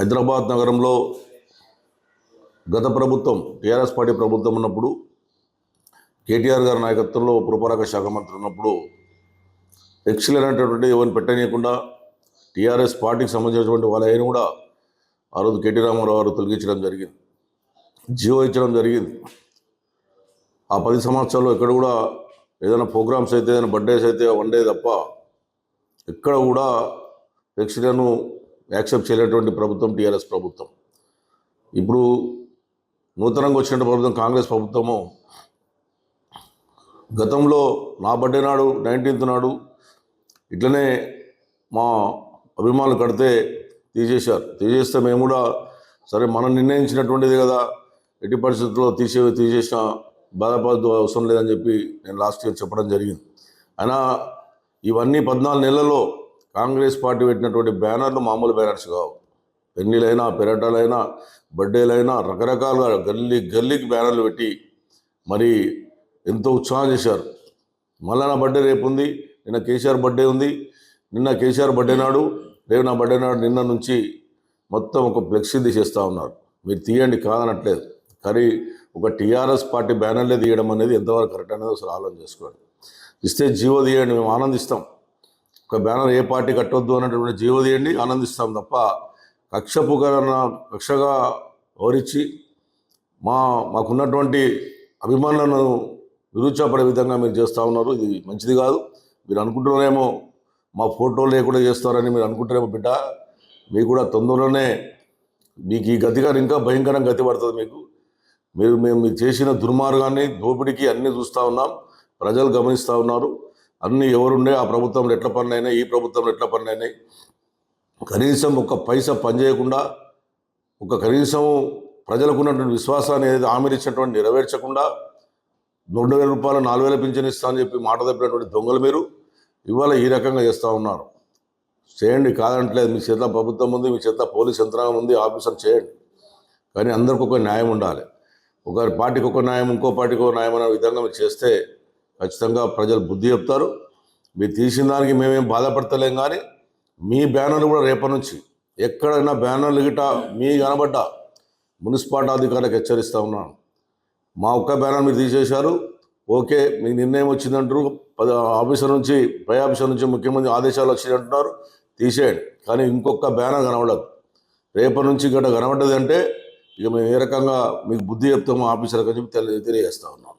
హైదరాబాద్ నగరంలో గత ప్రభుత్వం టీఆర్ఎస్ పార్టీ ప్రభుత్వం ఉన్నప్పుడు కేటీఆర్ గారి నాయకత్వంలో పురపాలక శాఖ మంత్రి ఉన్నప్పుడు ఎక్సలెంట్ అనేటువంటి ఎవరిని పెట్టనీయకుండా టీఆర్ఎస్ పార్టీకి సంబంధించినటువంటి వాళ్ళ ఆయన కూడా ఆ రోజు కేటీ రామారావు గారు తొలగించడం జరిగింది, జీవో ఇచ్చడం జరిగింది. ఆ 10 సంవత్సరాల్లో ఎక్కడ కూడా ఏదైనా ప్రోగ్రామ్స్ అయితే ఏదైనా బర్త్డేస్ అయితే వన్ డే తప్ప ఎక్కడ కూడా ఎక్సలెంట్ను యాక్సెప్ట్ చేయలేటువంటి ప్రభుత్వం టీఆర్ఎస్ ప్రభుత్వం. ఇప్పుడు నూతనంగా వచ్చిన ప్రభుత్వం కాంగ్రెస్ ప్రభుత్వము గతంలో నా బర్త్డే నాడు 19th నాడు ఇట్లనే మా అభిమానులు కడితే తీసేస్తే మేము కూడా సరే మనం నిర్ణయించినటువంటిది కదా, ఎట్టి పరిస్థితుల్లో తీసేసిన బాధపడదు అవసరం లేదని చెప్పి నేను లాస్ట్ ఇయర్ చెప్పడం జరిగింది. అయినా ఇవన్నీ 14 నెలల్లో కాంగ్రెస్ పార్టీ పెట్టినటువంటి బ్యానర్లు మామూలు బ్యానర్స్ కావు. పెళ్ళిళ్ళైనా పెరటాలైనా బర్త్డేలైనా రకరకాలుగా గల్లీకి బ్యానర్లు పెట్టి మరి ఎంతో ఉత్సాహం చేశారు. మళ్ళీ నా బర్త్డే రేపు ఉంది, నిన్న కేసీఆర్ బర్త్డే ఉంది, నిన్న కేసీఆర్ బర్త్డే నాడు రేపు నా బర్త్డే నాడు నిన్న నుంచి మొత్తం ఒక ఫ్లెక్సీ తీసేస్తూ ఉన్నారు. మీరు తీయండి కాదనట్లేదు, కానీ ఒక టీఆర్ఎస్ పార్టీ బ్యానర్లే తీయడం అనేది ఎంతవరకు కరెక్ట్ అనేది ఒకసారి ఆలోచన చేసుకోండి. ఇస్తే జీవో తీయండి, మేము ఆనందిస్తాం. ఒక బ్యానర్ ఏ పార్టీ కట్టొద్దు అన్నటువంటి జీవో తీయండి, ఆనందిస్తాం తప్ప కక్షగా ఓరించి మాకున్నటువంటి అభిమానులను నిరుత్సాహపడే విధంగా మీరు చేస్తూ ఉన్నారు. ఇది మంచిది కాదు. మీరు అనుకుంటున్నారేమో మా ఫోటో లేకుండా చేస్తారని మీరు అనుకుంటారేమో బిడ్డ, మీకు కూడా తొందరలోనే మీకు ఈ గతిగా ఇంకా భయంకరంగా గతి పడుతుంది. మేము చేసిన దుర్మార్గాన్ని దోపిడీకి అన్నీ చూస్తూ ఉన్నాం, ప్రజలు గమనిస్తూ ఉన్నారు. అన్నీ ఎవరుండే ఆ ప్రభుత్వంలో ఎట్ల పనులైనాయి, ఈ ప్రభుత్వంలో ఎట్ల పనులైనాయి. కనీసం ఒక పైసా పనిచేయకుండా కనీసం ప్రజలకు ఉన్నటువంటి విశ్వాసాన్ని ఏదైతే హామీ ఇచ్చినటువంటి నెరవేర్చకుండా 2,000 రూపాయలు 4,000 పింఛన్ ఇస్తా అని చెప్పి మాట తప్పినటువంటి దొంగలు మీరు ఇవాళ ఈ రకంగా చేస్తూ ఉన్నారు. చేయండి కాదంటలేదు, మీ చేతిలో ప్రభుత్వం ఉంది, మీ చేతిలో పోలీస్ యంత్రాంగం ఉంది, ఆఫీసర్ చేయండి. కానీ అందరికి ఒక న్యాయం ఉండాలి. ఒక పార్టీకి ఒక న్యాయం, ఇంకో పార్టీకి ఒక న్యాయం అనే విధంగా మీరు చేస్తే ఖచ్చితంగా ప్రజలు బుద్ధి చెప్తారు. మీరు తీసిన దానికి మేమేం బాధపడతలేం, కానీ మీ బ్యానర్లు కూడా రేపటి నుంచి ఎక్కడైనా బ్యానర్లు గిట్ట మీ కనబడ్డా మున్సిపాలిటీ అధికారులకు హెచ్చరిస్తూ ఉన్నాను. మా ఒక్క బ్యానర్ మీరు తీసేశారు, ఓకే మీకు నిర్ణయం వచ్చిందంటారు, పై ఆఫీసర్ నుంచి ముఖ్యమంత్రి ఆదేశాలు వచ్చిందంటున్నారు, తీసేయండి. కానీ ఇంకొక బ్యానర్ కనబడదు. రేపటి నుంచి గట్ట కనబడ్డది అంటే ఇక మేము ఏ రకంగా మీకు బుద్ధి చెప్తామో ఆఫీసర్కి అని చెప్పి తెలియజేస్తూ ఉన్నాం.